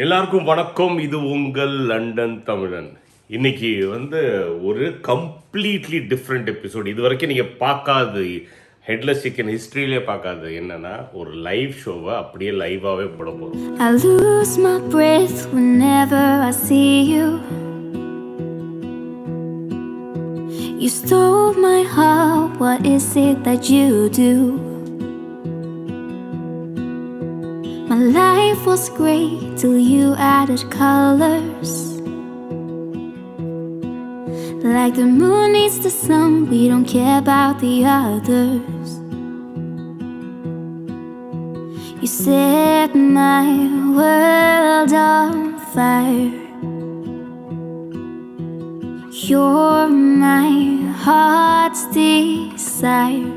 எல்லாருக்கும் வணக்கம். இது உங்கள் லண்டன் தமிழன். இன்னைக்கு ஒரு கம்ப்ளீட்லி டிஃப்ரெண்ட் எபிசோட். இது வரைக்கும் நீங்கள் பார்க்காது, ஹெட்லெஸ் சிக்கன் ஹிஸ்ட்ரியிலே பார்க்காது. என்னன்னா, ஒரு லைவ் ஷோவை அப்படியே லைவாகவே போட போகிறோம். I lose my breath whenever I see you. You stole my heart, what is it that you do? My life was great till you added colors. Like the moon needs the sun, we don't care about the others. You set my world on fire. You're my heart's desire.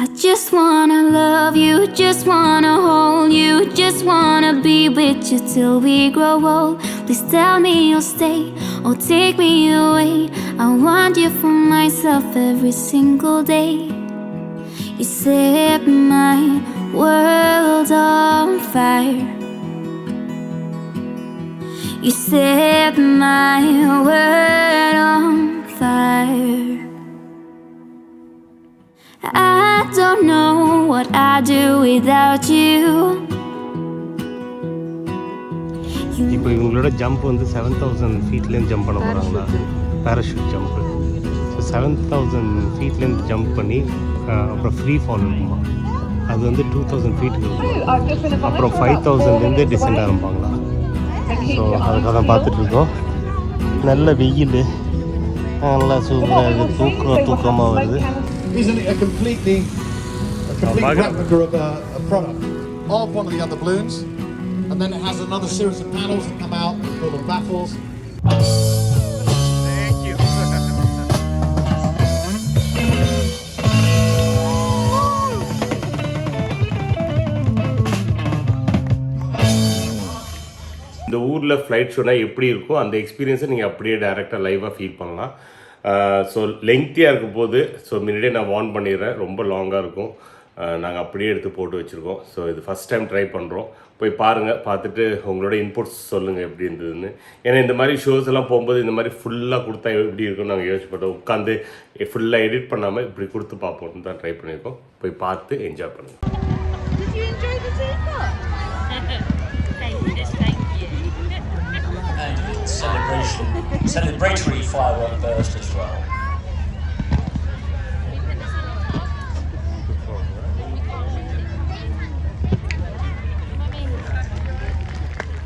I just wanna love you, just wanna hold you, just wanna be with you till we grow old. Please tell me you'll stay or take me away. I want you for myself every single day. You set my world on fire. You set my world on fire. I don't know what I'd do without you. இப்போ இவங்களோட jump 7,000 ஃபீட்லேருந்து jump பண்ண போகிறாங்களா, parachute jump. So 7,000 ஃபீட்லேருந்து jump பண்ணி அப்புறம் free fall இருக்குமா, அது 2,000 ஃபீட்டுக்கு இருக்கும். அப்புறம் 5,000லேருந்து டிசெண்ட் ஆரம்பிப்பாங்களா. ஸோ அதுக்காக தான் பார்த்துட்ருக்கோம். நல்ல வெயில், நல்லா சூப்பராக இருக்குது, தூக்கமாக வருது. Isn't it a complete replica of a product of one of the other balloons, and then it has another series of panels that come out and call them baffles. Thank you. இந்த ஊரில் flight ஷோனா எப்படி இருக்கும், அந்த எக்ஸ்பீரியன்ஸை நீங்கள் அப்படியே டைரெக்டாக லைவாக ஃபீல் பண்ணலாம். ஸோ லெங்க்த்தியாக இருக்கும் போது, ஸோ முன்னாடியே நான் வார்ன் பண்ணிடுறேன், ரொம்ப லாங்காக இருக்கும். நாங்கள் அப்படியே எடுத்து போட்டு வச்சுருக்கோம். ஸோ இது ஃபஸ்ட் டைம் ட்ரை பண்ணுறோம். போய் பாருங்கள், பார்த்துட்டு உங்களோட இன்புட்ஸ் சொல்லுங்கள் எப்படி இருந்ததுன்னு. ஏன்னா இந்த மாதிரி ஷோஸ் எல்லாம் போகும்போது இந்த மாதிரி ஃபுல்லாக கொடுத்தா எப்படி இருக்குன்னு நாங்கள் யோசிச்சுப்பட்டோம். உட்காந்து ஃபுல்லாக எடிட் பண்ணாமல் இப்படி கொடுத்து பார்ப்போம்னு தான் ட்ரை பண்ணியிருக்கோம். போய் பார்த்து என்ஜாய் பண்ணுங்கள். Celebratory firework burst as well.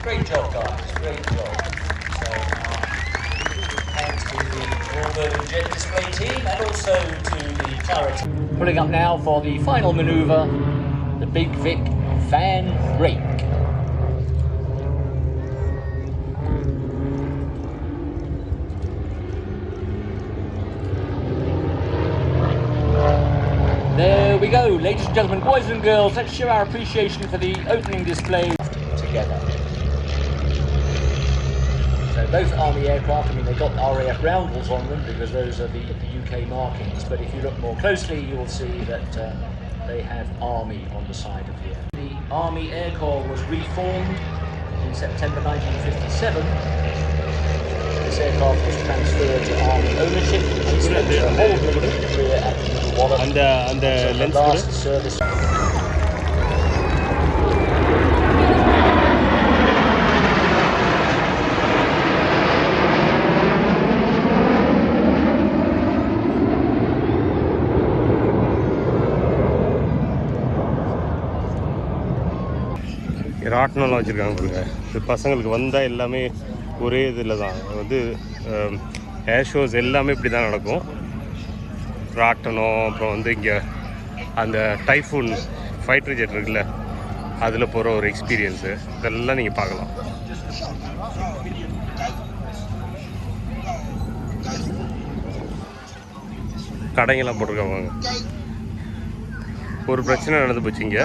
Great job, guys. Great job. So, thanks to the Warbird and Jet display team and also to the charity. Pulling up now for the final manoeuvre, the Big Vic Van Rake. There we go, ladies and gentlemen, boys and girls, let's show our appreciation for the opening display together. So both Army aircraft, I mean they got RAF roundels on them because those are the UK markings, but if you look more closely you will see that they have Army on the side of here. The Army Air Corps was reformed in September 1957. This aircraft was transferred to Army ownership and spent the whole military career at Wallet. And the lens last service. ராட்னம்லாம் வச்சுருக்காங்க பாருங்க. இது பசங்களுக்கு வந்தால் எல்லாமே ஒரே இதில் தான் ஏர் shows எல்லாமே இப்படி தான் நடக்கும். ராட்டனம், அப்புறம் இங்கே அந்த டைஃபூன் ஃபைட்டர் ஜெட் இருக்குல்ல, அதில் போகிற ஒரு எக்ஸ்பீரியன்ஸு, இதெல்லாம் நீங்கள் பார்க்கலாம். கடைங்கெல்லாம் போட்டிருக்காங்க. ஒரு பிரச்சனை நடந்து போச்சு இங்கே,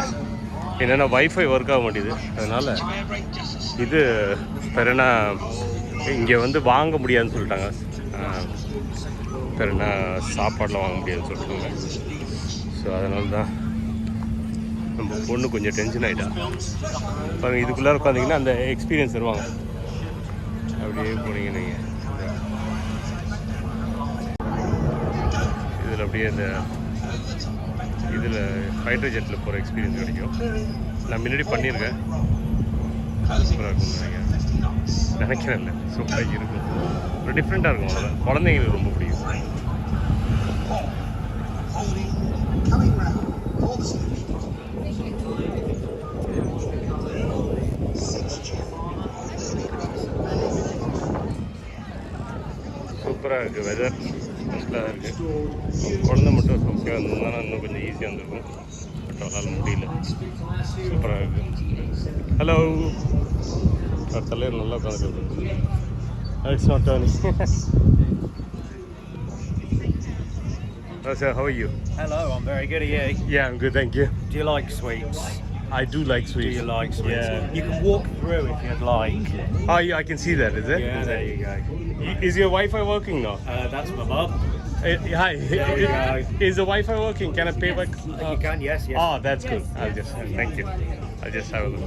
என்னென்னா வைஃபை ஒர்க் ஆக மாட்டேது. அதனால் இது பெருனா இங்கே வாங்க முடியாதுன்னு சொல்லிட்டாங்க. பெருனா சாப்பாடெலாம் வாங்க முடியாதுன்னு சொல்லிட்டாங்க. ஸோ அதனால தான் நம்ம பொண்ணு கொஞ்சம் டென்ஷன் ஆகிட்டா. பாருங்கள், இதுக்குள்ளே உட்காந்திங்கன்னா அந்த எக்ஸ்பீரியன்ஸ் தருவாங்க. அப்படியே போனீங்க நீங்கள் இதில் அப்படியே இந்த இதில் ஃபைட்டர் ஜெட்டில் போகிற எக்ஸ்பீரியன்ஸ் கிடைக்கும். நான் முன்னாடி பண்ணியிருக்கேன். சூப்பராக இருக்கும்னு நினைக்கிறேன். இல்லை, சூப்பராக இருக்கும். ஒரு டிஃப்ரெண்ட்டாக இருக்கும். அவ்வளோதான், குழந்தைங்களுக்கு ரொம்ப பிடிக்கும். சூப்பராக இருக்குது. வெதர் ஃபஸ்ட்டாக இருக்குது. குழந்தை மட்டும் ஓகேவாக இருந்ததுனால இன்னும் கொஞ்சம் ஈஸியாக இருந்திருக்கும். பட் அவளால் முடியல. சூப்பராக இருக்குது. ஹலோ, தலைவர் நல்லா உட்காந்துருக்கு. It's not turning. So, how are you? Hello, I'm very good. Are you? Yeah, I'm good, thank you. Do you like sweets? I do like sweets. Do you like sweets? Yeah. You can walk through if you'd like. Oh, yeah, I can see that, is it? Yeah, Is there it? you go. Is your Wi-Fi working now? That's my mum. Hi. There you go. Is the Wi-Fi working? Can I pay by? You can, yes, yes. Oh, that's good. Thank you. I'll just have a look.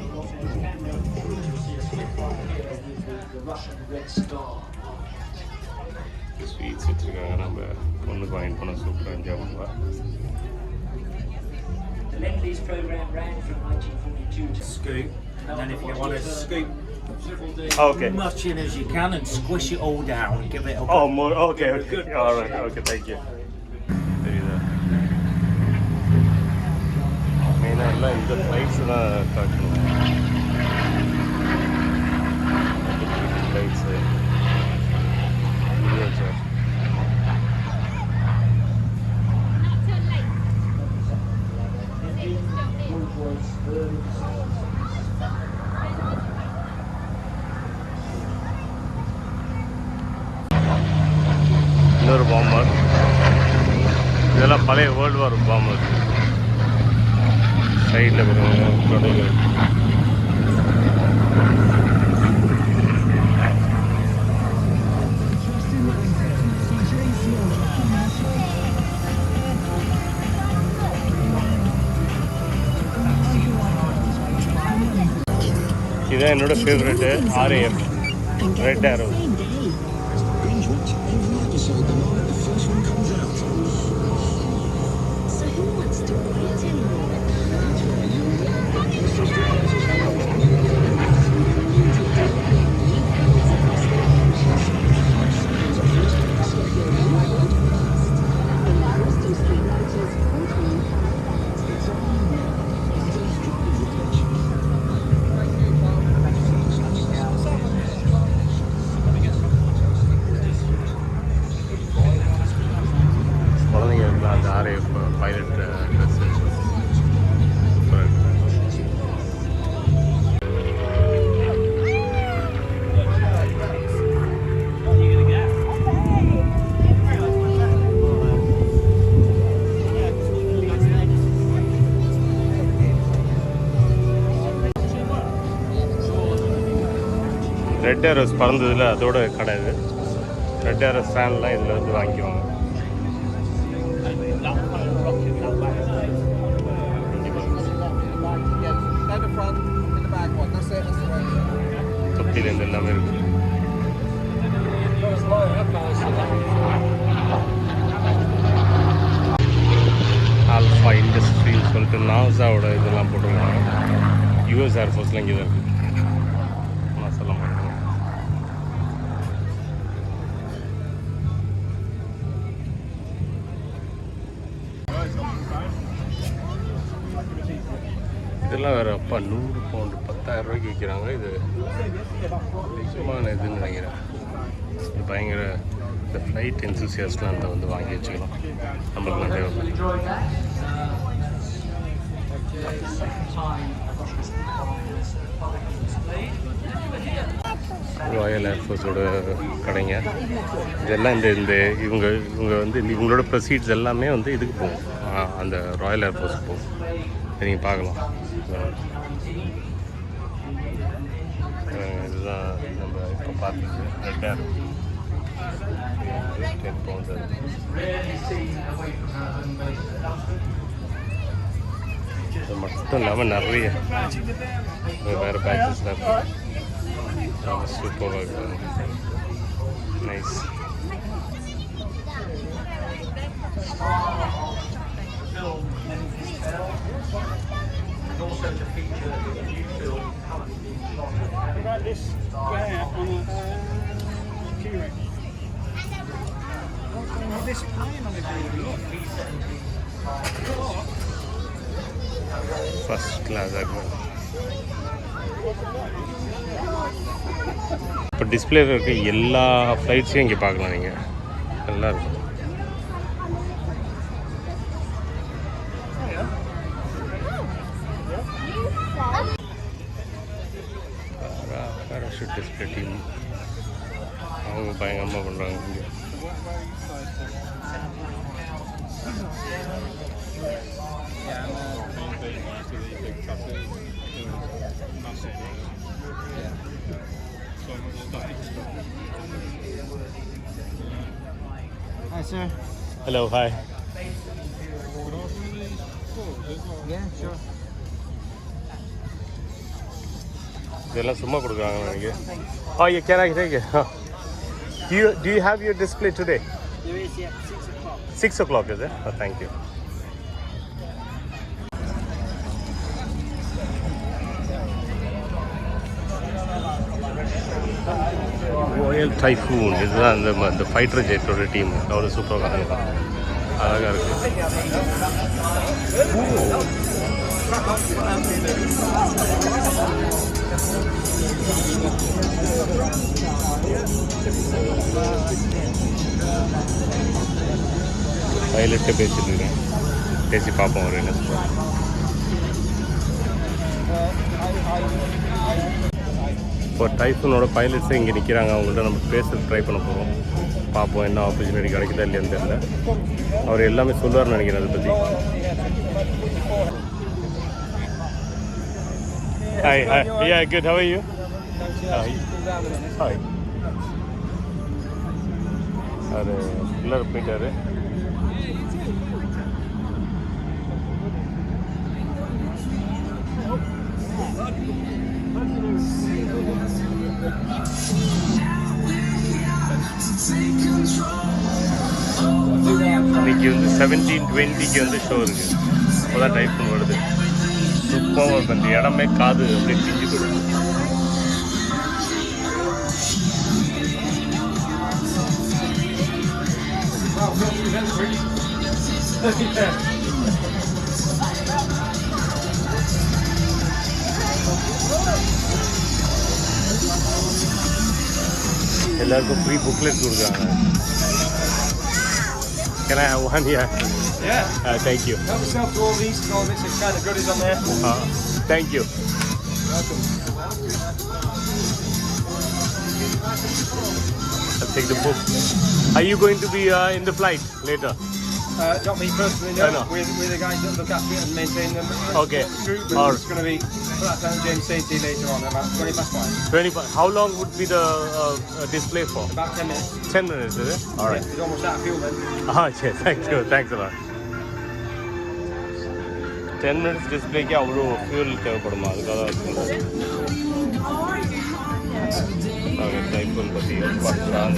Sweets வச்சிருக்காங்க. நம்ம பொண்ணுக்கு வாங்கிட்டு போனால் சூப்பராக enjoy பண்ணுவா. The Lend-Lease program ran from 1942 to Scoop, and then if you want to scoop Okay. as much in as you can and squish it all down, give it a Oh, more. Okay. All right. Okay. Thank you. தெரியுதா? மெயினாக எல்லாம் இந்த flights தான் காட்டணும். Flights sir. இன்னொரு பாம்பர். இதெல்லாம் பழைய world war பாம்பர். சைடில் கடைகள். இதான் என்னோட ஃபேவரெட்டு. RAF ரெட் ஆரோ. குழந்தைங்களுக்கு அந்த RAF பைலட் ட்ரெஸ்ஸு சூப்பராக இருக்குது. ரெட் ஏரோஸ் பறந்ததில் அதோட கடை இது. ரெட் ஏரோஸ் ஃபேன்லாம் இதில் வந்து வாங்கிக்குவாங்க. தொட்டிலேருந்து எல்லாமே இருக்கு. ஆல்ஃபா இண்டஸ்ட்ரின்னு சொல்லிட்டு நாசாவோட இதெல்லாம் போட்டுருக்காங்க. US ஏர்ஃபோர்ஸ்லாம் இங்கே தான் இருக்குது. நாசாலாம் பண்ணுறாங்க. இதெல்லாம் வேறு அப்பா 100 பவுண்டு 10,000 ரூபாய்க்கு விற்கிறாங்க. இது நிஜமான இதுன்னு நினைக்கிறேன். இது பயங்கர இந்த ஃப்ளைட் என்தூசியாஸ்ட்லாம் அந்த வந்து வாங்கி வச்சுக்கலாம். நம்மளுக்குலாம் தேவைப்படும். ராயல் ஏர்ஃபோர்ஸோட கடைங்க இதெல்லாம். இந்த இவங்க வந்து இவங்களோட ப்ரொசீட்ஸ் எல்லாமே வந்து இதுக்கு போகும், அந்த ராயல் ஏர்ஃபோர்ஸுக்கு போகும். நீங்கள் பார்க்கலாம். இதுதான் நம்ம இப்போ பார்த்தது ரெட் ஏர். 10 pounds. இது மட்டும் இல்லாமல் நிறைய வேறு பேட்சஸ்லாம் இருக்குது. சூப்பராக இருக்குது. Nice. Also to feature the new film About this where on a keyring. This plane on the keyring. First கிளாஸாக இருக்கும். இப்போ டிஸ்பிளேல இருக்க எல்லா ஃப்ளைட்ஸையும் இங்கே பார்க்கலாம் நீங்கள். நல்லா இருக்கும். பேராஷூட் டிஸ்பிளே டீம் அவங்க பயங்கரமாக பண்ணுறாங்க இங்கே. Hi sir. Hello, hi. Yeah, sure. இதெல்லாம் சும்மா கொடுக்குறாங்க எனக்கு. Oh, yeah, can I take it? Do you have your display today? There is, yeah, 6 o'clock. 6 o'clock, is it? Oh, thank you. Royal Typhoon இதுதான் அந்த ஃபைட்டர் ஜெட்டோட டீம். அவ்வளோ சூப்பராக இருக்கும். அழகாக இருக்குது. பைலட்டை பேசிட்டு இருக்கேன். பேசி பார்ப்போம் ஒரு என்ன சொல்லுவாங்க. இப்போ டைஃபூனோட பைலட்ஸே இங்கே நிற்கிறாங்க. அவங்கள்ட்ட நம்ம பேச ட்ரை பண்ண போகிறோம். பார்ப்போம் என்ன ஆப்பர்ச்சுனிட்டி கிடைக்குதா இல்லையான்னு தெரியல. அவர் எல்லாமே சொல்லுவார்னு நினைக்கிறேன் அதை பற்றி. Hi, hi. Yeah, good. How are you? Hi. அது எல்லாரும் போயிட்டாரு. இன்னைக்கு வந்து 17:20க்கு வந்து ஷோ இருக்குது. இப்போ தான் டைஃபூன் வருது. சூப்பராக இருக்கும். அந்த இடமே காது அப்படியே பிஞ்சு போயிடும். எல்லாருக்கும் ஃப்ரீ புக்லெட் கொடுக்குறாங்க. Can I have one? Yeah. Thank you. Help yourself to all these. All this is kind of goodies on there. Thank you. Welcome. I'll take the book. Are you going to be in the flight later? Not me personally, no. No. We're the guys that look after it and maintain them. Okay. Group, All it's going to be flat down James Safety later on, about 20 past 5. 25. How long would be the display for? About 10 minutes. 10 minutes, is it? All right. It's almost out of fuel then. Okay, thank you. Thanks a lot. 10 minutes display க்கு அவ்வளோ fuel தேவைப்படுமா? அதுக்காக okay, typhoon பற்றி பார்த்துக்கலாம்.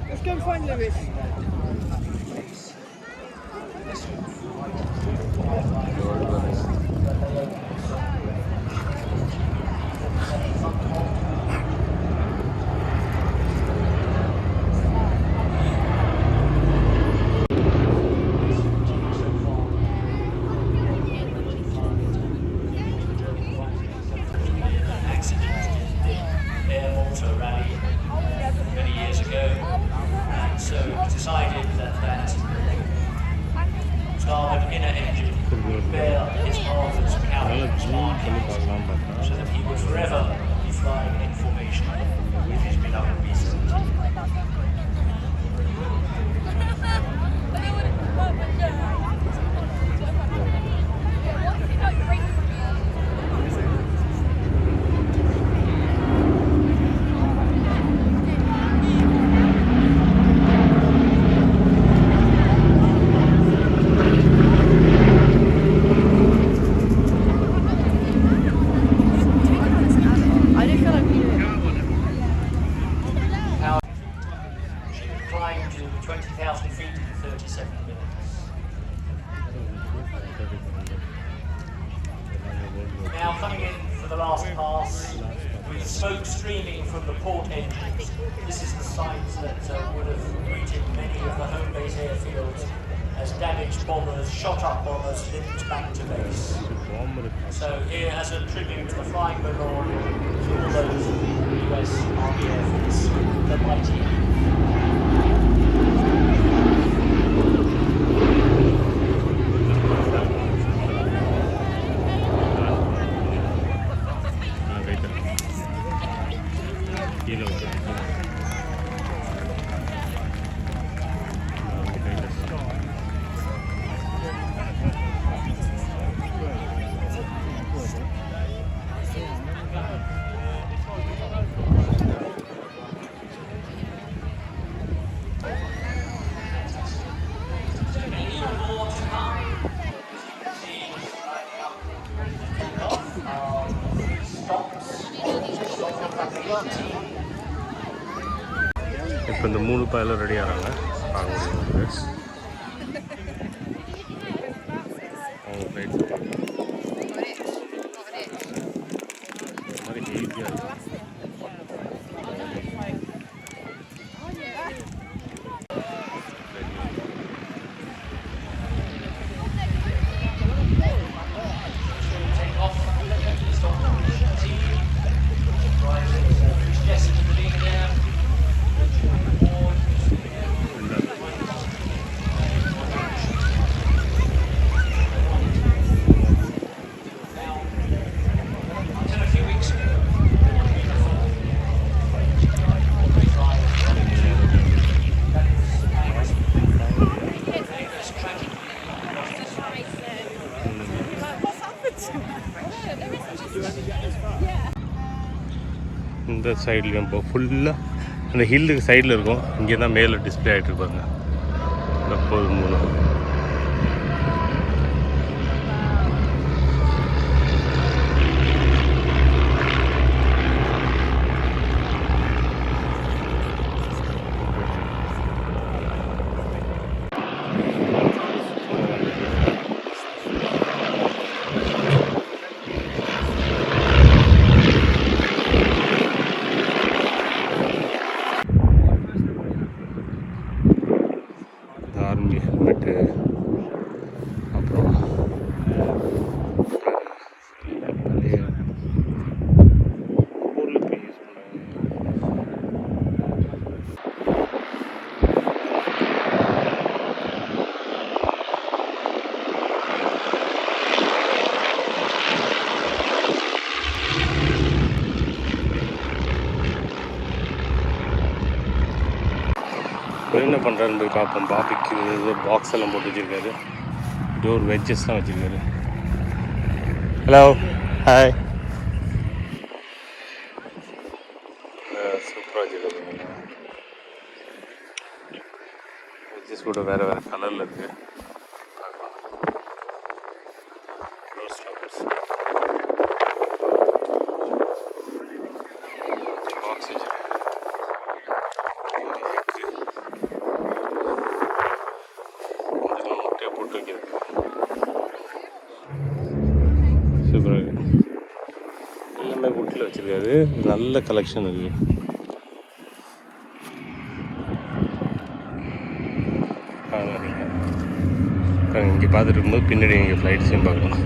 Let's go and find Lewis. So that he would forever be flying in formation with his beloved beast. coming in for the last pass, with smoke streaming from the port engines. This is the signs that would have greeted many of the home base airfields as damaged bombers, shot up bombers, limped back to base. So here, as a tribute to the flying balloon, to all those of the US Army Air Force, the mighty. இப்போ இந்த 3 பாயிலும் ready ஆகிறாங்க பார்க்க முடியும் அவங்க flight மாதிரி ஈஸியாக இருக்கும். இந்த சைட்லேயும் இப்போ ஃபுல்லாக அந்த ஹில்லுக்கு சைடில் இருக்கும். இங்கே தான் மேலே டிஸ்பிளே ஆகிட்டு இருப்பாங்க. எப்போது மூலம் ஆர்மி ஹெல்மெட்டு, அப்புறம் பழைய ஊருக்கு யூஸ் என்ன பண்ணுறாருன்னு போய் பார்ப்போம். பாபிக்கு பாக்ஸ் எல்லாம் போட்டு வச்சுருக்காரு. டோர் வெஜ்ஜஸ்லாம் வச்சுருக்காரு. Hello, hi. சூப்பராக வச்சுருக்காங்க. வெஜ்ஜஸ் கூட வேறு வேறு கலரில் இருக்குது. பாக்ஸ் வச்சுருக்காரு. எல்லாமே குட்டில் வச்சுருக்காரு. நல்ல கலெக்ஷன் இருக்குது. இங்கே பார்த்துட்டு இருக்கும்போது பின்னாடி இங்கே ஃப்ளைட்ஸையும் பார்க்கலாம்.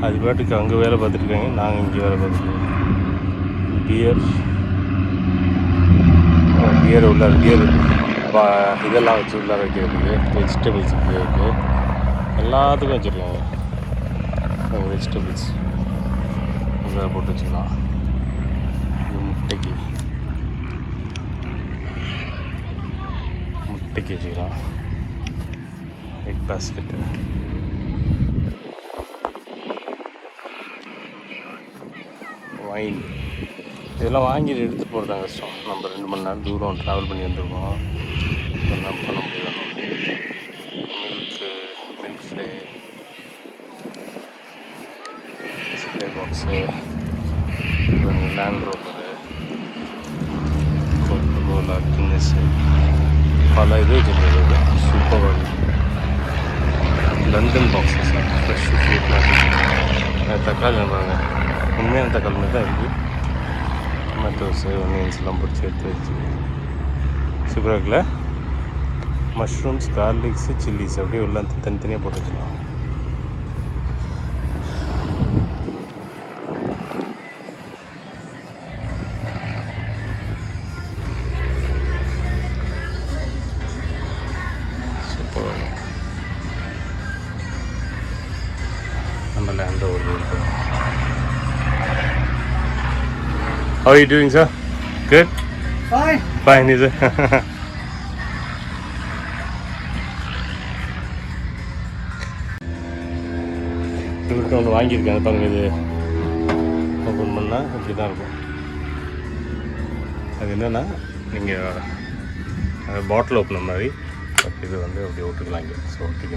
அது பாட்டுக்கு அங்கே வேலை பார்த்துட்ருக்காங்க, நாங்கள் இங்கே வேலை பார்த்துருக்கோம். பியர் உள்ளார பியர் இதெல்லாம் வச்சு உள்ளார வைக்கிறதுக்கு வெஜிடபிள்ஸ் இருக்குது. எல்லாத்துக்கும் வச்சுருக்காங்க. வெஜிடபிள்ஸ் உள்ளார போட்டு வச்சுக்கலாம். முட்டைக்கு வச்சுக்கலாம். எக் பாஸ்கெட்டு, வைன், இதெல்லாம் வாங்கிட்டு எடுத்துகிட்டு போகிறது தான் கஷ்டம். நம்ம 2 மணி நேரம் தூரம் ட்ராவல் பண்ணி வந்துருக்கோம். இதெல்லாம் பண்ண முடியாது. Milk ஃப்ளே, spray box, land Rover, கோகோலா, கின்னஸ்ஸு, பல இது வச்சுருக்காங்க. சூப்பராக லண்டன் பாக்ஸஸ், ஃப்ரெஷ் ஃப்ரூட்லாம் தக்காளி நம்பாங்க உண்மையான தக்காளி மாதிரி தான் இருக்குது. டொமேட்டோஸு ஒனியன்ஸ்லாம் பிடிச்சி எடுத்து வச்சு சூப்பராக இருக்குல்ல. மஷ்ரூம்ஸ், கார்லிக்ஸு, சில்லிஸ் அப்படியே உள்ள தனித்தனியாக போட்டு வச்சுக்கலாம். சூப்பராக நம்ம லேண்ட் ஒரு இருக்கும். How are you doing, sir? Good? Fine. Fine, is it? இவர்கிட்ட ஒன்று வாங்கியிருக்கேன். அது பாருங்கள், இது ஓப்பன் பண்ணால் இப்படி தான் இருக்கும். அது என்னென்னா நீங்கள் பாட்டில் ஓப்பனர் மாதிரி, பட் இது வந்து அப்படி ஒட்டுக்கலாம் இங்கே. ஸோ ஒட்டிக்க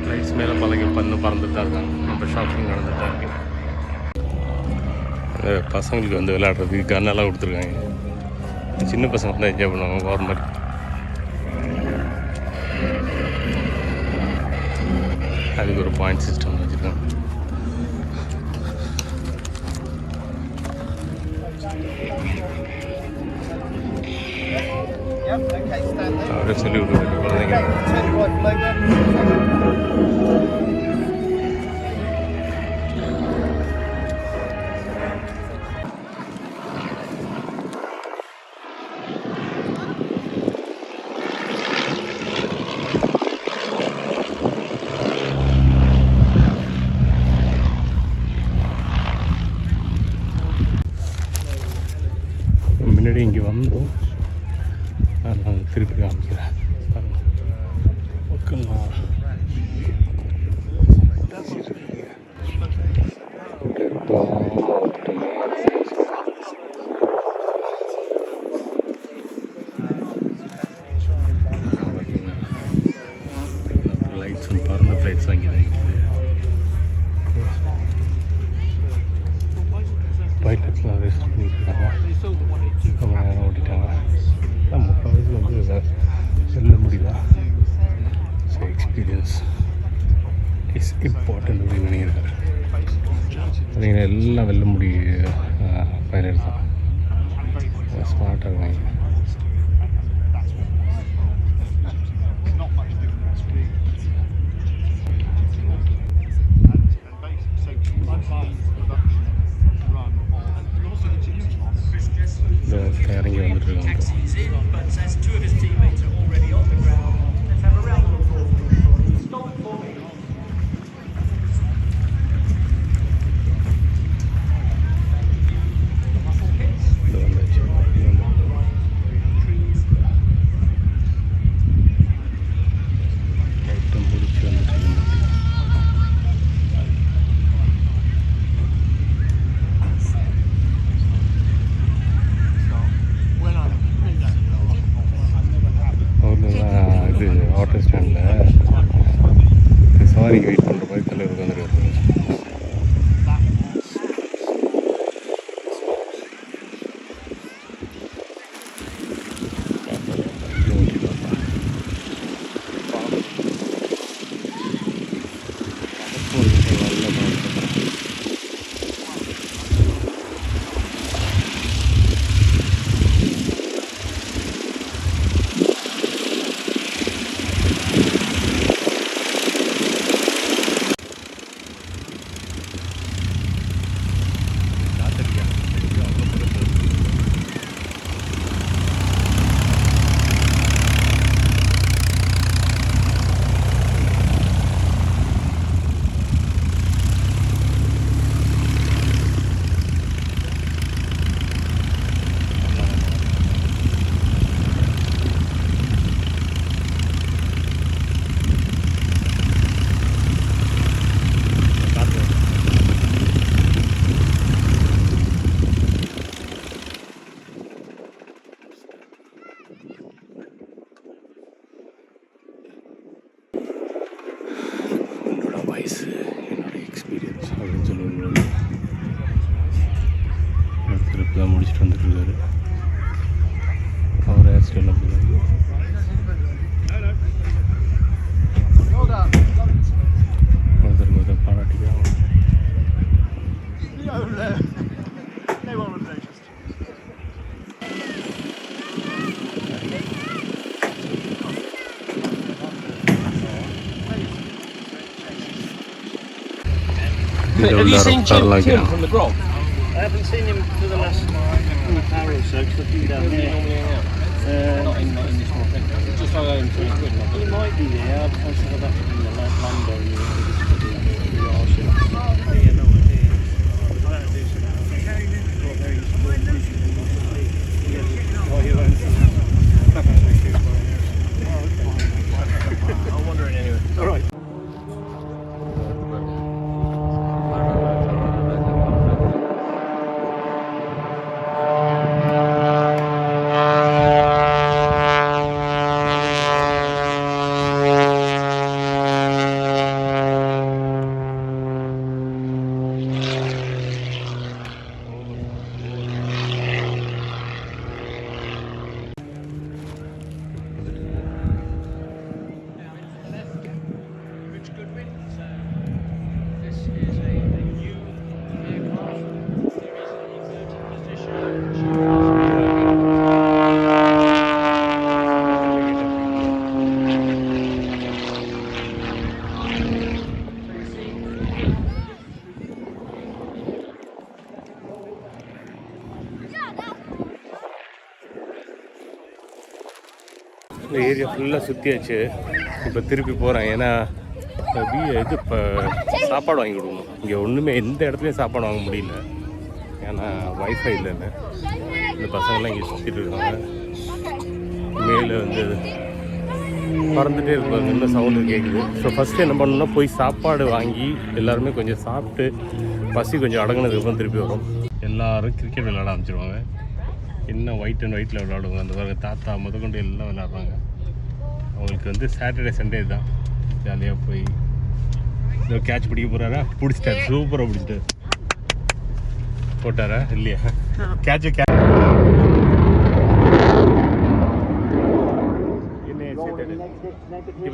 லைட்ஸ் மேலே பறந்துட்டு தான் இருக்காங்க. நம்ம ஷாப்பிங் நடந்துட்டு தான் இருக்கு. பசங்களுக்கு வந்து விளையாடுறதுக்கு கன்னெல்லாம் கொடுத்துருக்காங்க. சின்ன பசங்க தான் என்ஜாய் பண்ணுவாங்க ஓர் மாதிரி. அதுக்கு ஒரு பாயிண்ட் சிஸ்டம் வச்சுருக்காங்க. அவரே சொல்லி விட்டுருக்கு குழந்தைங்க. முன்னாடி இங்கே வந்தோம், நான் திருப்பி காமிக்கிறேன். லைட்ஸ் பறந்த ஃப்ளைட்ஸ் வாங்கிதான் பைலட்ஸ்லாம் ரெஸ்ட் பண்ணியிருக்காங்க. ரொம்ப நேரம் ஓட்டிட்டாங்க. முக்கால்வாசி வந்து வெல்ல முடியுதா. ஸோ எக்ஸ்பீரியன்ஸ் இஸ் இம்பார்ட்டன்ட் அப்படின்னு நினைக்கிறேன். பார்த்தீங்கன்னா எல்லாம் வெல்ல முடிய பைலட் தான். ஸ்மார்ட்டாக இருக்காங்க. இறங்கி வந்துட்டு இருக்காங்க. ஆட்டோ ஸ்டாண்டில் சவாரிக்கு வெயிட் பண்ணுற மாதிரி தலைவர் உட்காந்துருக்காரு. என்னோடய எக்ஸ்பீரியன்ஸ் அப்படின்னு சொல்லுவாங்க. திருப்பி தான் முடிச்சுட்டு வந்துட்டுருக்காரு. அவர் ஹேர் ஸ்டைல் அப்படி Have you seen Tim from the Grog? I haven't seen him for the last hour or so because I've been down here. Not in this one. Just I owe him £3. He might be there. I should have that in the London. Yeah, no idea. I'll do some. Oh, you won't. I'm wondering anyway. All right. இந்த area ஃபுல்லாக சுற்றியாச்சு. இப்போ திருப்பி போகிறேன். ஏன்னா இது இப்போ சாப்பாடு வாங்கி கொடுக்கணும். இங்கே ஒன்றுமே எந்த இடத்துலையும் சாப்பாடு வாங்க முடியல. ஏன்னா வைஃபை இல்லைன்னு இந்த பசங்கள்லாம் இங்கே சுற்றிட்டு இருக்காங்க. மேலே வந்து பறந்துகிட்டே இருப்பாங்க. இன்னும் சவுண்டு கேட்குது. ஸோ ஃபஸ்ட்டு என்ன பண்ணணும்னா போய் சாப்பாடு வாங்கி எல்லாருமே கொஞ்சம் சாப்பிட்டு பசி கொஞ்சம் அடங்கினதுக்கப்புறம் திருப்பி வரும். எல்லோரும் கிரிக்கெட் விளையாட ஆரம்பிச்சிருவாங்க. இன்னும் ஒயிட் அண்ட் ஒயிட்டில் விளையாடுவாங்க. அந்த பாருங்க தாத்தா முதற்கொண்டு எல்லாம் விளையாடுறாங்க. அவங்களுக்கு வந்து சாட்டர்டே சண்டே தான் ஜாலியாக போய் இதோ கேட்ச் பிடிக்க போகிறாரா? பிடிச்சிட்டாரு. சூப்பராக பிடிச்சிட்டாரு. போட்டாரா இல்லையா? கேட்சு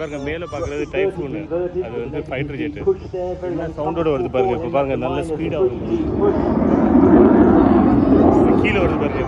பாருங்க மேலே பார்க்குறது டைஃபூனு. அது வந்து ஃபைட்டர் ஜெட்டு. என்ன சவுண்டோடு வருது பாருங்க. இப்போ பாருங்க நல்ல ஸ்பீடாக வருது. கீழே வருது பாருங்க.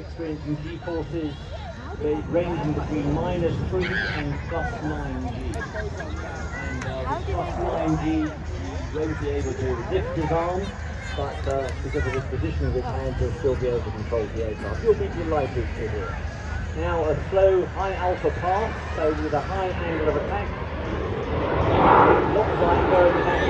Experiencing G-forces ranging between -3 and +9G. And with +9G, you won't be able to lift his arm, but because of his position of his hands, he'll still be able to control the aircraft. You'll be delighted to hear. Now a slow, high alpha pass, so with a high angle of attack. Looks like where the attack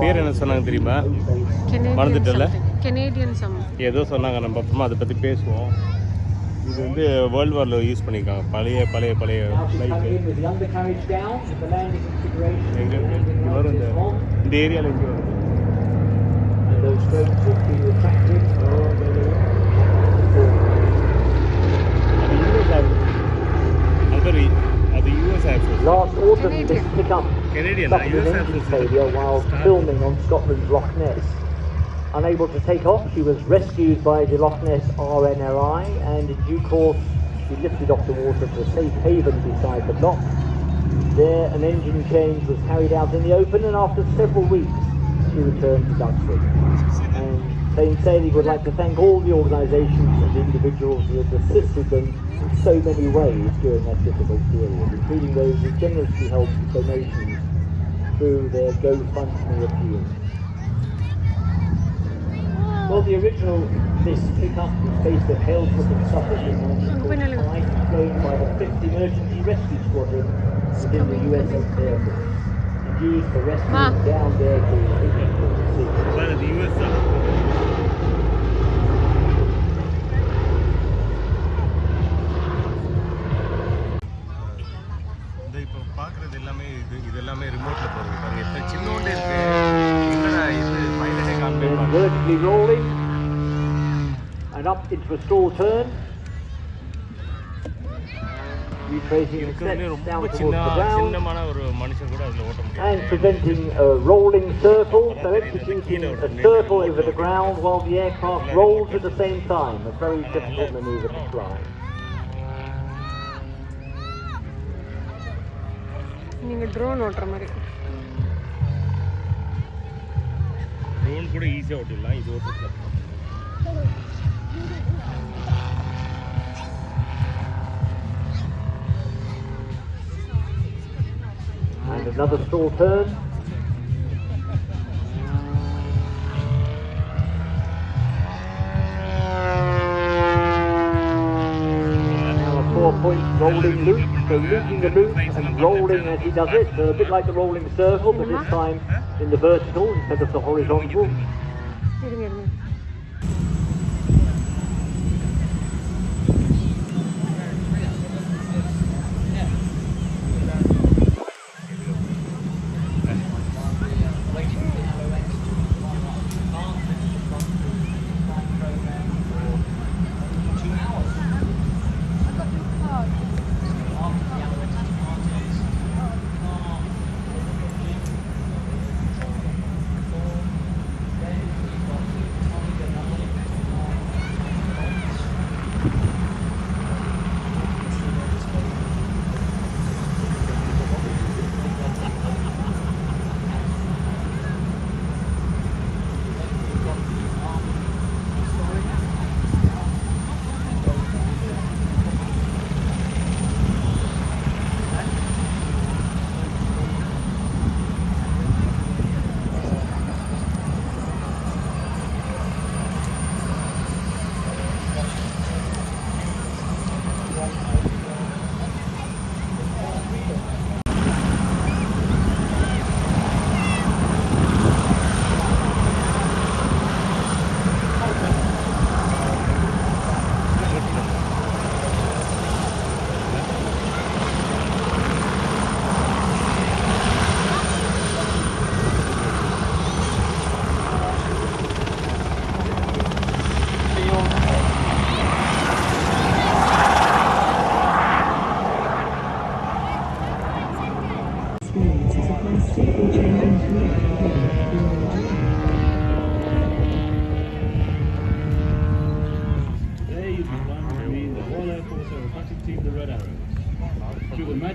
பேர் என்ன சொன்னாங்க தெரியுமா? மறந்துட்டல. Canadian some ஏதோ சொன்னாங்க. நம்ம அப்புறமா அதை பற்றி பேசுவோம். இது வந்து வேர்ல்டு வாரில் யூஸ் பண்ணியிருக்காங்க பழைய Now she's coming flight. in with the undercarriage down, with the landing configuration. எங்கே இருக்கு இது வரும் இந்த ஏரியாவில் எங்கே வருது And those strokes will be attractive. அது US air force Last autumn, this pickup Canadian, suffered an US engine Air Force. failure while filming on Scotland's Loch Ness. Unable to take off, she was rescued by the Loch Ness RNLI, and in due course she lifted off the water to a safe haven beside the dock. There, an engine change was carried out in the open, and after several weeks, she returned to Duxford. And Plain Sailing would like to thank all the organisations and individuals who had assisted them in so many ways during that difficult period, including those who generously helped with donations through their GoFundMe appeal. Well, the original, this pickup was based at Halesbrook in Suffolk in 1945, flown by the 5th Emergency Rescue Squadron within the US Air Force, and used for rescuing down there to people at sea. அது US தான் இந்த இப்போ பார்க்குறது எல்லாமே இதெல்லாமே ரிமோட்டில் போகிறது பாருங்க இப்போ சின்னோண்டு இருக்கு என்னடா இது பைலட்டே காமிப்பேன் Then vertically rolling, and up into a stall turn, retracing the இருக்கிறதுலே steps ரொம்ப down towards the ground, சின்னமான ஒரு மனுஷன் கூட அதில் ஓட்ட முடியாது and preventing a rolling circle, so executing a circle over the ground while the aircraft rolls at the same time. A very difficult manoeuvre to fly. நீங்கள் drone ஓட்டுற மாதிரி ட்ரோன் கூட ஈஸியாக ஓட்டிடலாம் இது ஓட்டுறது And another stall turn. Now a 4-point rolling loop, so looping the loop and rolling as he does it. So a bit like the rolling circle, but this time in the vertical instead of the horizontal. இருங்க இருங்க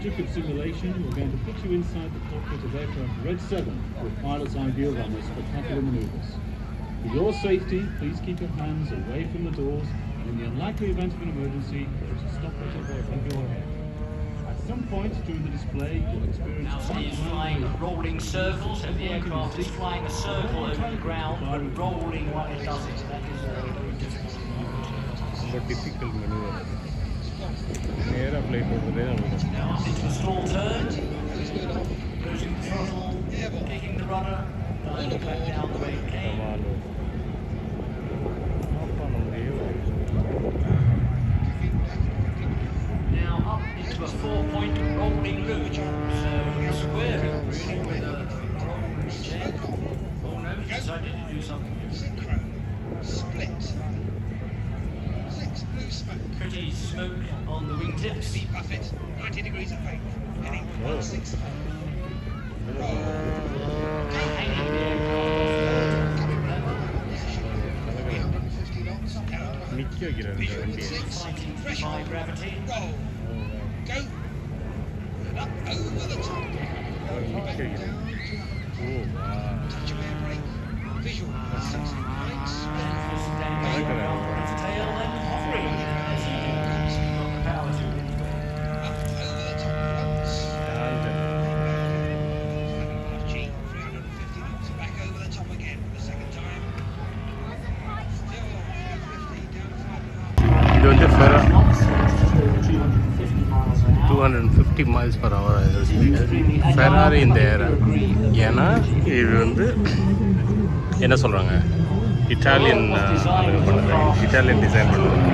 Of simulation, we're going to put you inside the cockpit of aircraft Red 7 with pilot's eye view on the spectacular manoeuvres. For your safety, please keep your hands away from the doors, and in the unlikely event of an emergency, there is a stop button from your head. At some point during the display, you'll experience... Now she is flying a rolling circle, so the aircraft is flying a circle over the ground, but rolling while it does it. That is very difficult. difficult maneuver. நேரா fly போடுறதே நமக்கு. Now into the stall turn, losing the throttle, taking the rudder, diving back down the way it came. அப்பா நம்ம 4-point rolling loop. So square it really with a check. Oh no, he decided to do something. Synchro. Split. 6 blue smoke. Pretty smoke on the wingtips. Buffett. 90 degrees of fate. Heading 165. Hanging the aircraft. Coming round. Position 350 knots. Down. Visual 6. High gravity. Roll. Go. And up over the top. Back down. Touch of air brake. Visual 60 brakes. Standing around on its tail and hovering as he got the power to it. Up over the top once. 5.5 G, 350 knots. Back over the top again for the second time. Still 350 down to 5.5. இது வந்து 250 miles an hour. 250 miles per hour Ferrari இந்த ஏர். ஏன்னா இது வந்து என்ன சொல்கிறாங்க, Italian ஆளுங்க பண்ணுறாங்க, இட்டாலியன் டிசைன் பண்ணுறாங்க.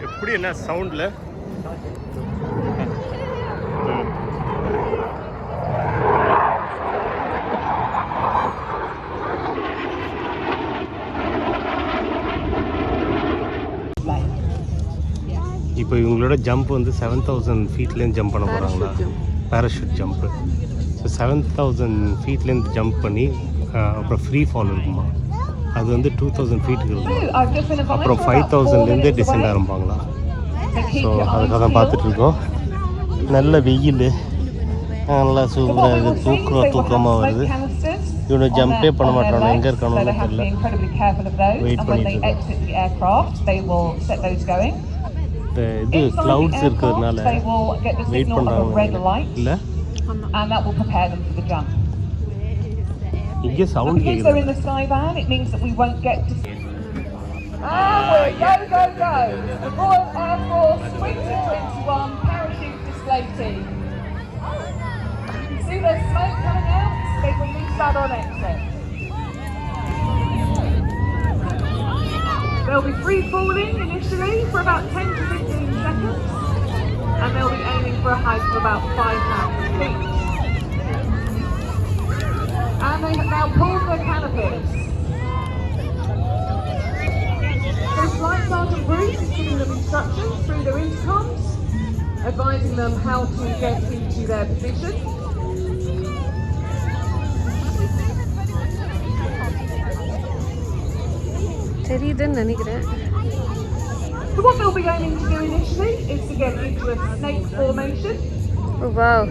எப்படி என்ன சவுண்டில் இப்போ இவங்களோட ஜம்ப் வந்து 7000 ஃபீட்லேருந்து ஜம்ப் பண்ண போகிறாங்களா, பேராஷூட் ஜம்ப்பு. ஸோ 7000 ஃபீட்லேருந்து ஜம்ப் பண்ணி அப்புறம் ஃப்ரீ ஃபால் இருக்குமா, அது வந்து 2000 ஃபீட்டுக்கு இருக்கும். அப்புறம் 5000லேருந்து டிசெண்ட் ஆரம்பிப்பாங்களா. ஸோ அதுக்காக தான் பார்த்துட்ருக்கோம். நல்ல வெயில், நல்லா சூப்பராக இருக்குது, தூக்கமாக வருது. இவனை ஜம்பே பண்ண மாட்டானோ, எங்கே இருக்கானோன்னு தெரியல. வெயிட் பண்ணிட்டு இருக்கோம். இந்த இது க்ளவுட்ஸ் இருக்கிறதுனால வெயிட் பண்ணுறாங்க இல்லை. இங்கே சவுண்ட் கேட்குது. And we're go, go, go! The Royal Air Force 2021 Parachute Display Team. See their smoke coming out? They release that on exit. They'll be free falling initially for about 10 to 15 seconds, and they'll be aiming for a height of about 5,000 feet. And they have now pulled their canopies. So Flight Sergeant Bruce is giving them instructions through their intercoms, advising them how to get into their position. So what they'll be aiming to do initially is to get into a snake formation. Oh wow.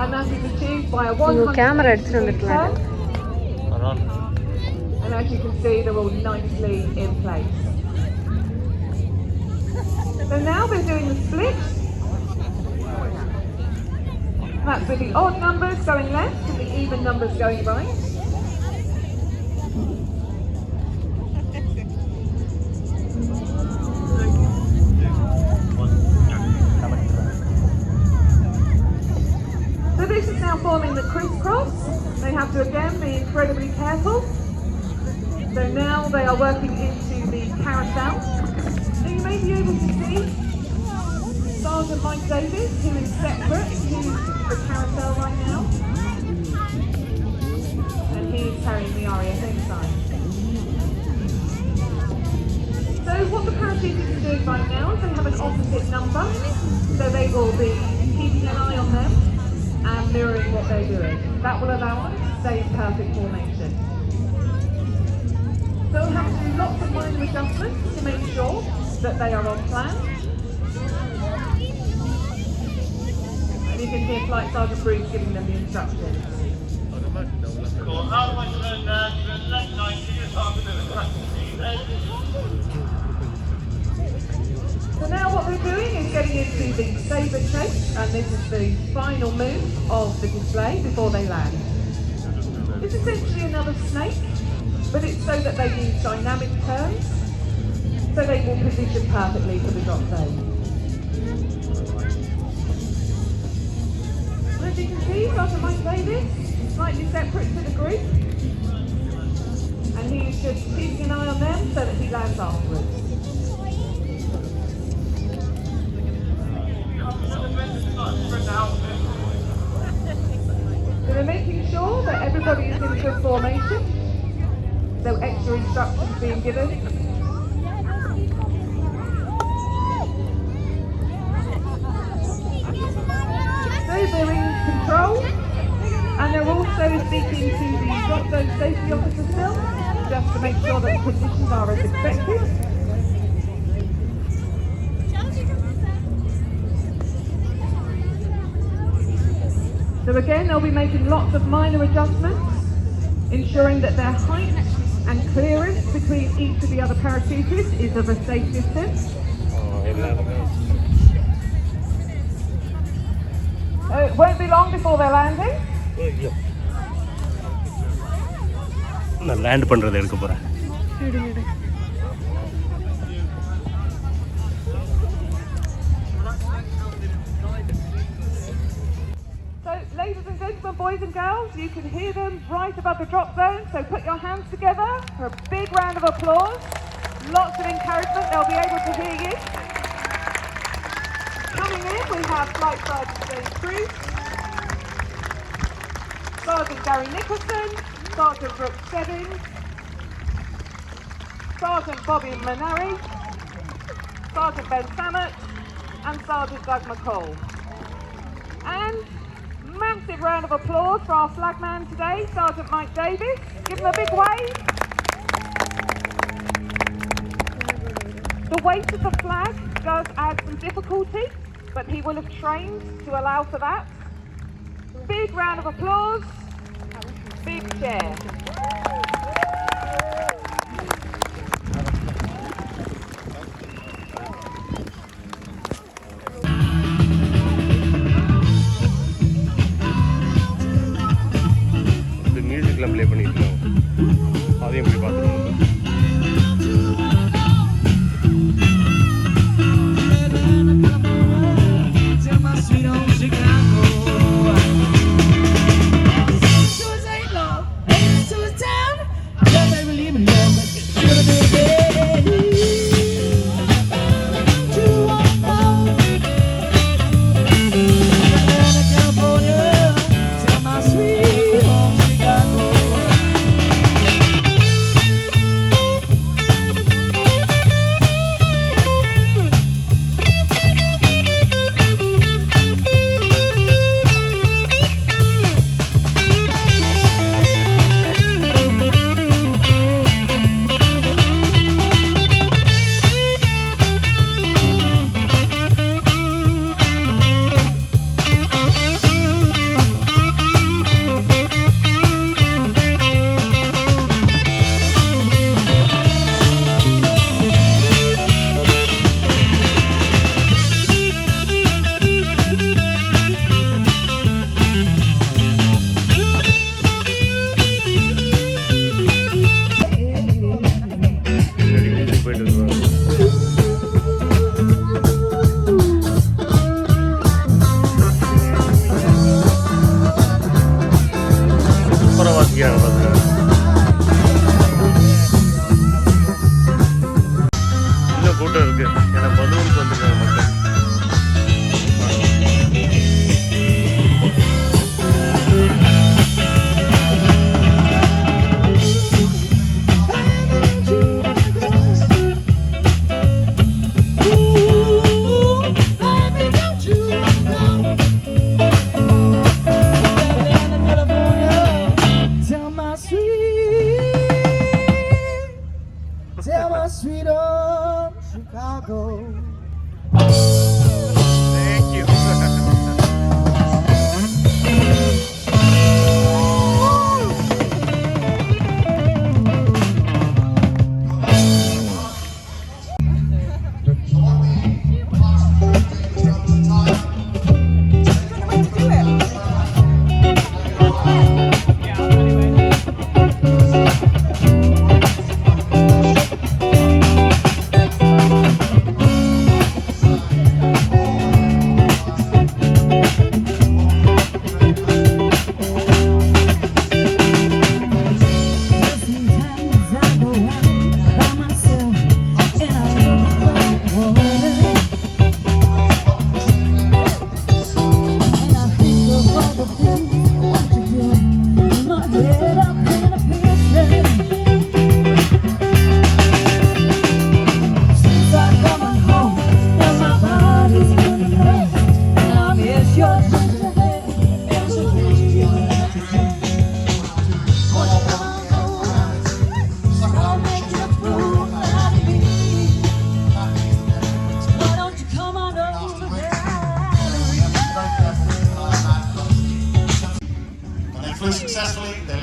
And that is achieved by a 100 turn. And as you can see, they're all nicely in place. So now they're doing the split. That's with the odd numbers going left and the even numbers going right. So this is now forming the crisscross. They have to again be incredibly careful. So now they are working into the carousel. Now you may be able to see Sergeant Mike Davis, who is separate to the carousel right now. And he is carrying the RAF sign. So what the parachutists are doing right now is they have an opposite number. So they will be keeping an eye on them and mirroring what they're doing. That will allow us to stay in perfect formation. So we'll have to do lots of minor adjustments to make sure that they are on plan. can hear Flight Sergeant Bruce giving them the instructions. So now what we're doing is getting into the sabre chase, and this is the final move of the display before they land. It's essentially another snake, but it's so that they use dynamic turns, so they will position perfectly for the drop zone. As you can see, Dr. Mike Davis is slightly separate to the group, and he is just keeping an eye on them so that he lands afterwards. So they're making sure that everybody is in good formation. No extra instructions being given. So they're in control, and they're also speaking to the drop zone safety officer still, just to make sure that the conditions are as expected. So again, they'll be making lots of minor adjustments, ensuring that their height and clearance between each of the other parachutists is of a safe distance. So it won't be long before they're landing. நான் land பண்ணுறதை எடுக்க போகிறேன். So ladies and gentlemen, boys and girls, you can hear them right above the drop zone, so put your hands together for a big round of applause. Lots of encouragement, they'll be able to hear you. Coming in, we have Flight Sergeant James Bruce, Sergeant Gary Nicholson, Sergeant Brooke Stebbins, Sergeant Bobby Manari, Sergeant Ben Sammett, and Sergeant Doug McCall. And massive round of applause for our flagman today, Sergeant Mike Davis. Give him a big wave. The weight of the flag does add some difficulty, but he will have trained to allow for that. Big round of applause. Big cheer. மியூசிக்லாம் play பண்ணியிருக்கோம், அதையும் போய் பார்த்துருவோம். Tell my sweet old Chicago.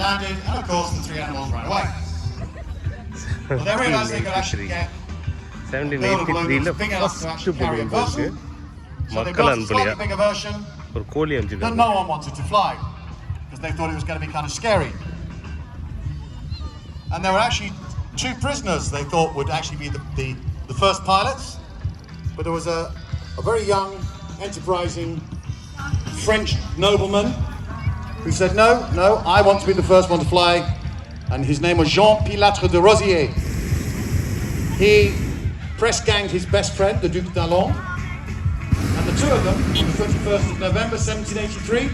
landed, and of course the 3 animals ran away. Well, they realised they could actually get build a balloon that was big enough to actually carry a person. So they built a slightly bigger version that no one wanted to fly because they thought it was going to be kind of scary. And there were actually 2 prisoners they thought would actually be the first pilots, but there was a very young, enterprising French nobleman who said, no, I want to be the first one to fly, and his name was Jean Pilatre de Rosier. He press-ganged his best friend, the Duc d'Alon, and the 2 of them, on the 31st of November 1783,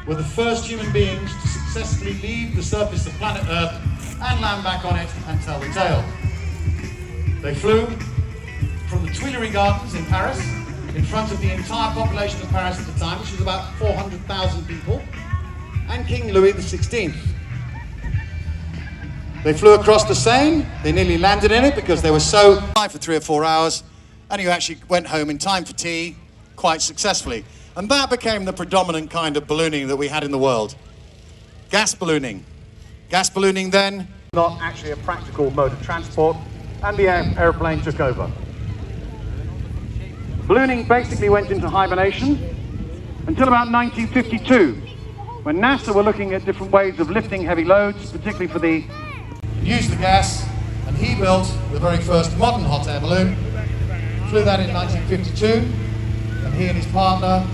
were the first human beings to successfully leave the surface of planet Earth and land back on it and tell the tale. They flew from the Tuileries Gardens in Paris, in front of the entire population of Paris at the time, which was about 400,000 people, and King Louis XVI. They flew across the Seine, they nearly landed in it because they were so high for 3 or 4 hours, and you actually went home in time for tea quite successfully. And that became the predominant kind of ballooning that we had in the world. Gas ballooning. Gas ballooning then, not actually a practical mode of transport, and the airplane took over. Ballooning basically went into hibernation until about 1952, when NASA were looking at different ways of lifting heavy loads, particularly for the use the gas, and he built the very first modern hot air balloon. Flew that in 1952, and he and his partner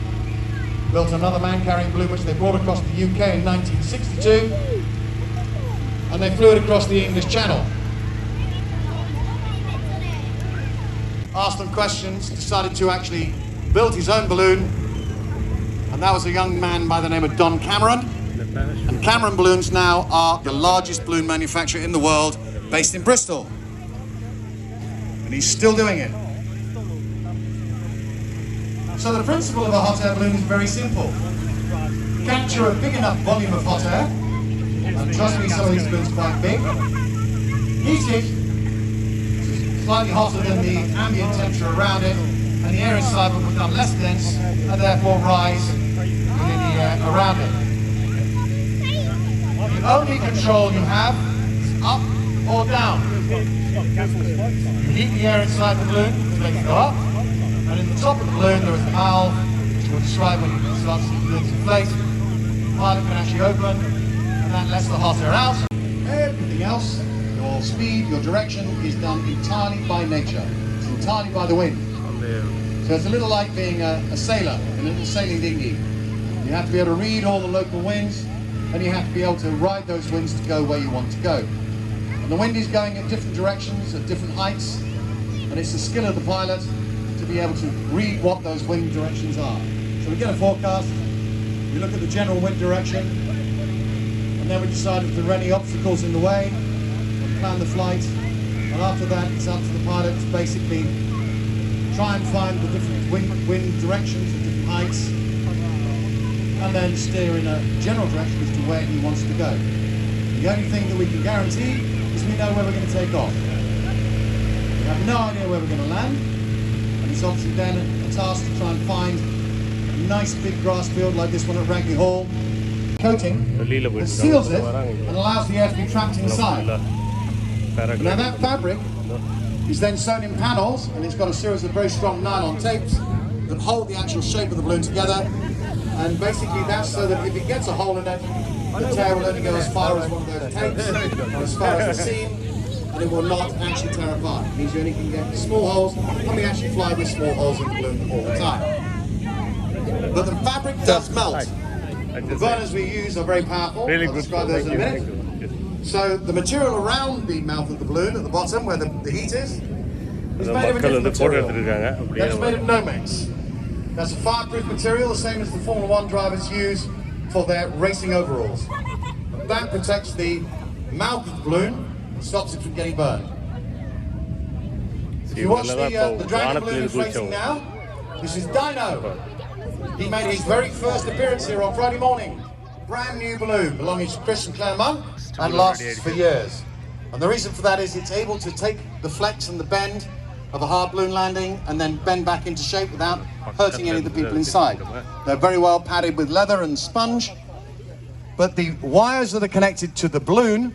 built another man-carrying balloon which they brought across the UK in 1962, and they flew it across the English Channel. Asked them questions, decided to actually build his own balloon, and that was a young man by the name of Don Cameron. And Cameron Balloons now are the largest balloon manufacturer in the world, based in Bristol. And he's still doing it. So the principle of a hot air balloon is very simple. Capture a big enough volume of hot air, and trust me, some of these balloons are quite big. Heat it, slightly hotter than the ambient temperature around it, and the air inside will become less dense, and therefore rise within the air around it. The only control you have is up or down. You heat the air inside the balloon to make it go up, and in the top of the balloon there is a valve which will describe when you start to see the balloon inflate. The pilot can actually open, and that lets the hot air out. Everything else, your speed, your direction, is done entirely by nature. It's entirely by the wind. So it's a little like being a sailor in a little sailing dinghy. You have to be able to read all the local winds, and you have to be able to ride those winds to go where you want to go. And the wind is going in different directions, at different heights, and it's the skill of the pilot to be able to read what those wind directions are. So we get a forecast, we look at the general wind direction, and then we decide if there are any obstacles in the way, and plan the flight, and after that it's up to the pilot to basically try and find the different wind directions at different heights, and then steer in a general direction as to where he wants to go. The only thing that we can guarantee is we know where we're going to take off. We have no idea where we're going to land, and it's obviously then a task to try and find a nice big grass field like this one at Ragney Hall. Coating that seals it and allows the air to be trapped inside. Now that fabric is then sewn in panels, and it's got a series of very strong nylon tapes that hold the actual shape of the balloon together. And basically that's so that if it gets a hole in it, the tail will only go as far as one of those tapes, or as far as the seam, and it will not actually tear apart. It means you only can get small holes, and we actually fly with small holes in the balloon all the time. But the fabric does melt. The burners we use are very powerful. I'll describe those in a minute. So the material around the mouth of the balloon at the bottom, where the heat is made of a different material. That's made of Nomex. That's a fireproof material, the same as the Formula 1 drivers use for their racing overalls. That protects the mouth of the balloon and stops it from getting burned. If you watch the Dragon balloon inflating now, this is Dino. He made his very first appearance here on Friday morning. Brand new balloon belonging to Chris and Claire Monk and lasts for years. And the reason for that is it's able to take the flex and the bend of a hard balloon landing and then bend back into shape without hurting any of the people inside. They're very well padded with leather and sponge, but the wires that are connected to the balloon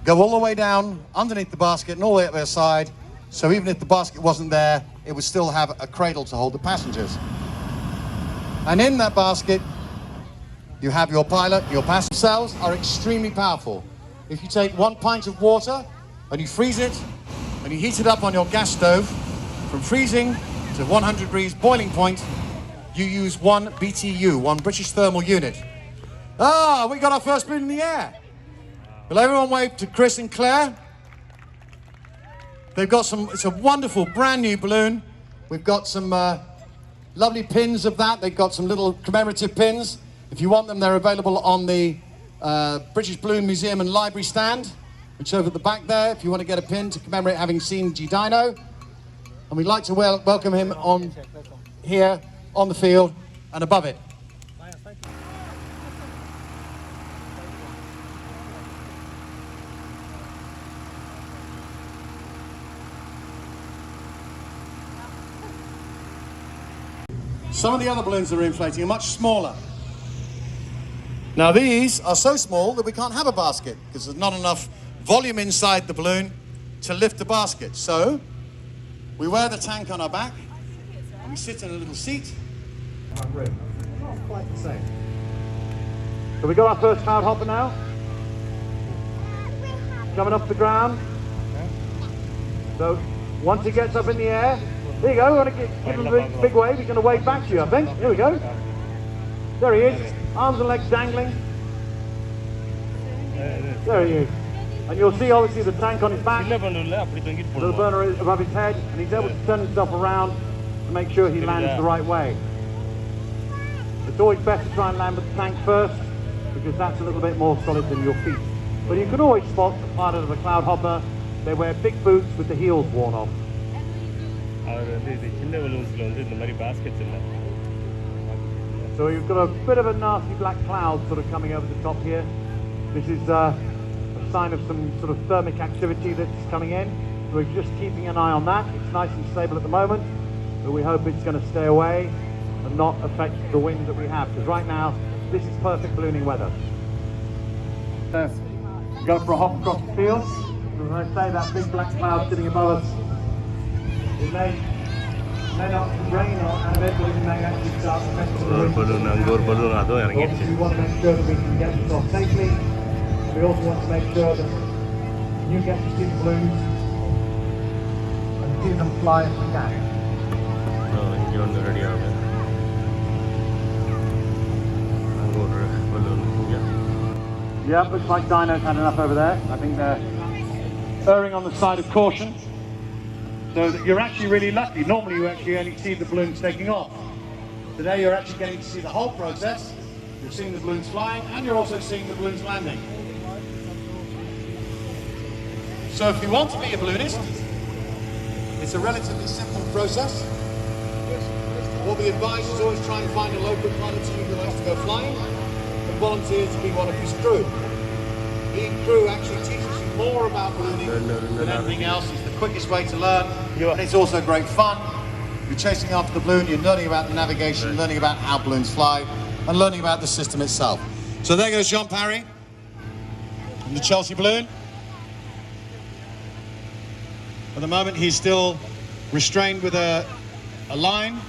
go all the way down underneath the basket and all the way up their side. So even if the basket wasn't there, it would still have a cradle to hold the passengers. And in that basket, you have your pilot. Your passenger cells are extremely powerful. If you take 1 pint of water and you freeze it and you heat it up on your gas stove, from freezing to 100 degrees boiling point, you use 1 BTU, 1 British thermal unit. Ah, we got our first balloon in the air. Will everyone wave to Chris and Claire? They've got some, it's a wonderful brand new balloon. We've got some lovely pins of that. They've got some little commemorative pins. If you want them, they're available on the British Balloon Museum and Library stand, which is over at the back there, if you want to get a pin to commemorate having seen G Dino. And we'd like to welcome him on here, on the field, and above it. Some of the other balloons that are inflating are much smaller. Now these are so small that we can't have a basket because there's not enough volume inside the balloon to lift the basket. So we wear the tank on our back and we sit in a little seat. Not quite the same. So we got our first cloud hopper now. Coming off the ground. So once he gets up in the air, there you go, we want to give him a big wave. He's going to wave back to you, I think. Here we go. There he is, arms and legs dangling. There he is. And you'll see obviously the tank on his back, the burner is above his head, and he's able to turn himself around to make sure he lands the right way. It's always best to try and land with the tank first, because that's a little bit more solid than your feet. But you can always spot the pilot of a cloud hopper. They wear big boots with the heels worn off. So you've got a bit of a nasty black cloud sort of coming over the top here. This is a sign of some sort of thermic activity that's coming in. So we're just keeping an eye on that. It's nice and stable at the moment, but we hope it's going to stay away and not affect the wind that we have, because right now this is perfect ballooning weather. Go for a hop across the field. As I say, that big black cloud sitting above us, it may not rain out of it, but it may actually start affecting the wind. Obviously, we want to make sure that we can get this off safely. We also want to make sure that you get to see the balloons and see them fly if we can. Yeah, looks like Dino's had enough over there. I think they're erring on the side of caution. So that you're actually really lucky. Normally you actually only see the balloons taking off. Today you're actually getting to see the whole process. You're seeing the balloons flying and you're also seeing the balloons landing. So if you want to be a balloonist, it's a relatively simple process. What we advise is always try and find a local pilot who likes to go flying and volunteer to be one of his crew. Being crew actually teaches you more about ballooning than anything else. It's the quickest way to learn, and it's also great fun. You're chasing after the balloon, you're learning about the navigation, learning about how balloons fly, and learning about the system itself. So there goes Jean Parry in the Chelsea balloon. At the moment he's still restrained with a line,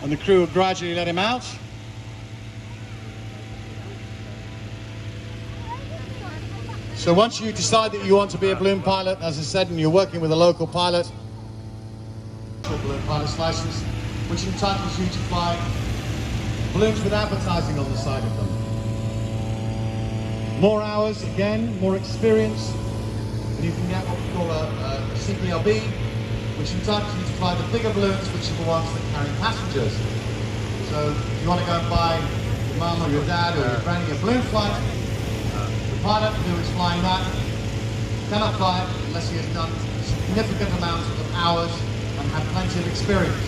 and the crew will gradually let him out. So once you decide that you want to be a balloon pilot, as I said, and you're working with a local pilot, balloon pilot's license, which entitles you to fly balloons with advertising on the side of them. More hours, again, more experience, and you can get what we call a CPLB, which entitles you to fly the bigger balloons, which are the ones that carry passengers. So if you want to go and buy your mum or your dad or your granny a balloon flight, the pilot who is flying that cannot fly it unless he has done significant amounts of hours and had plenty of experience.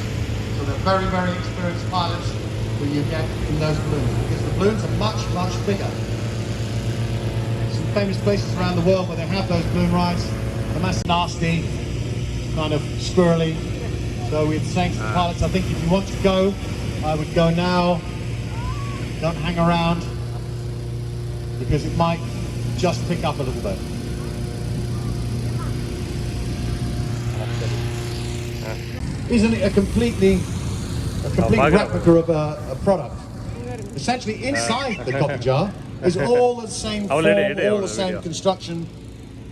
So they're very, very experienced pilots who you get in those balloons, because the balloons are much, much bigger. Some famous places around the world where they have those balloon rides, the mass nasty, kind of squirrely. So we're saying to the pilots, I think if you want to go, I would go now. Don't hang around. because it might just pick up a little bit. Isn't it a complete replica of a product? Essentially, inside the coffee jar is all the same form, all the same construction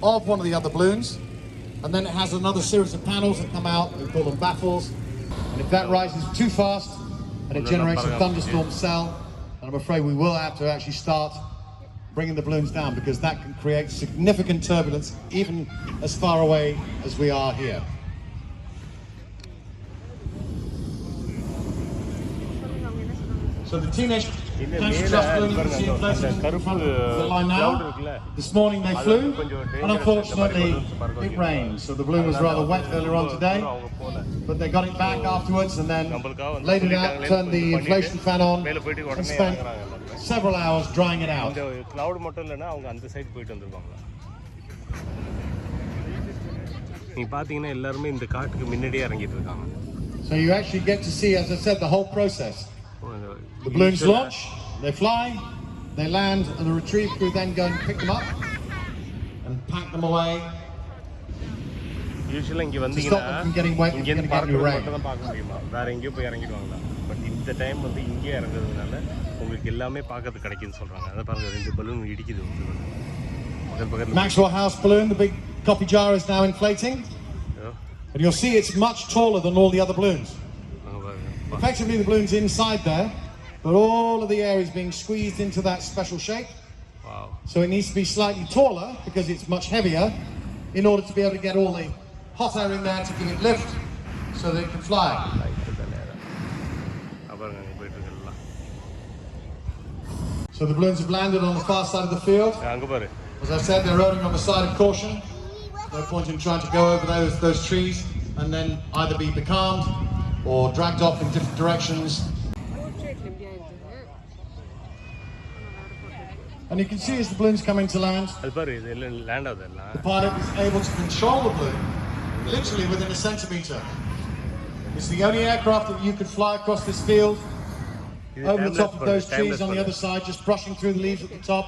of one of the other balloons, and then it has another series of panels that come out. We call them baffles, and if that rises too fast and it generates a thunderstorm cell, then I'm afraid we will have to actually start bringing the balloons down, because that can create significant turbulence even as far away as we are here. So the teenage cancer trust balloon you can see floating in front of the line now. This morning they flew, and unfortunately it rained, so the balloon was rather wet earlier on today. But they got it back afterwards and then laid it out, turned the inflation fan on, and spent several hours drying it out. So you actually get to see, as I said, the whole process. The balloons launch, they fly, they land, and the retrieve crew then go and pick them up and pack them away. Usually இங்க to வந்தீங்கன்னா stop them from getting wet and இங்க getting பார்க்க into rain. மட்டும் தான் பார்க்க முடியுமா, வேற எங்கேயோ போய் இறங்கிடுவாங்களா? பட் இந்த டைம் வந்து இங்கே இறங்குறதுனால உங்களுக்கு எல்லாமே பார்க்கறது கிடைக்குன்னு சொல்றாங்க. அத பாருங்க, ரெண்டு பலூன் இடிக்குது வந்து. Maxwell House balloon, the big coffee jar is now inflating. And you'll see it's much taller than all the other balloons. Effectively the balloon's inside there, but all of the air is being squeezed into that special shape. Wow. So it needs to be slightly taller because it's much heavier in order to be able to get all the hot air in there to give it lift so that it can fly. So the balloons have landed on the far side of the field. As I said, they're rolling on the side of caution. No point in trying to go over those trees and then either be becalmed or dragged off in different directions. And you can see as the balloon's coming to land, the pilot is able to control the balloon literally within a centimetre. It's the only aircraft that you could fly across this field over the top of those trees on the other side, just brushing through the leaves at the top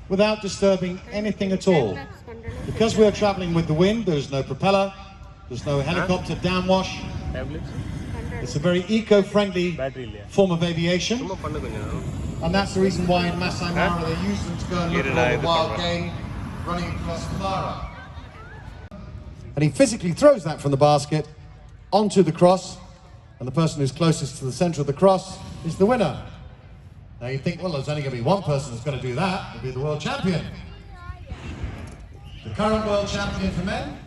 without disturbing anything at all. Because we are travelling with the wind, there's no propeller, there's no helicopter downwash. It's a very eco-friendly form of aviation, and that's the reason why in Masai Mara they use them to go and look at all the wild game running across Mara. And he physically throws that from the basket onto the cross, and the person who's closest to the centre of the cross is the winner. Now you think, well, there's only going to be one person that's going to do that, it'll be the world champion. The current world champion for men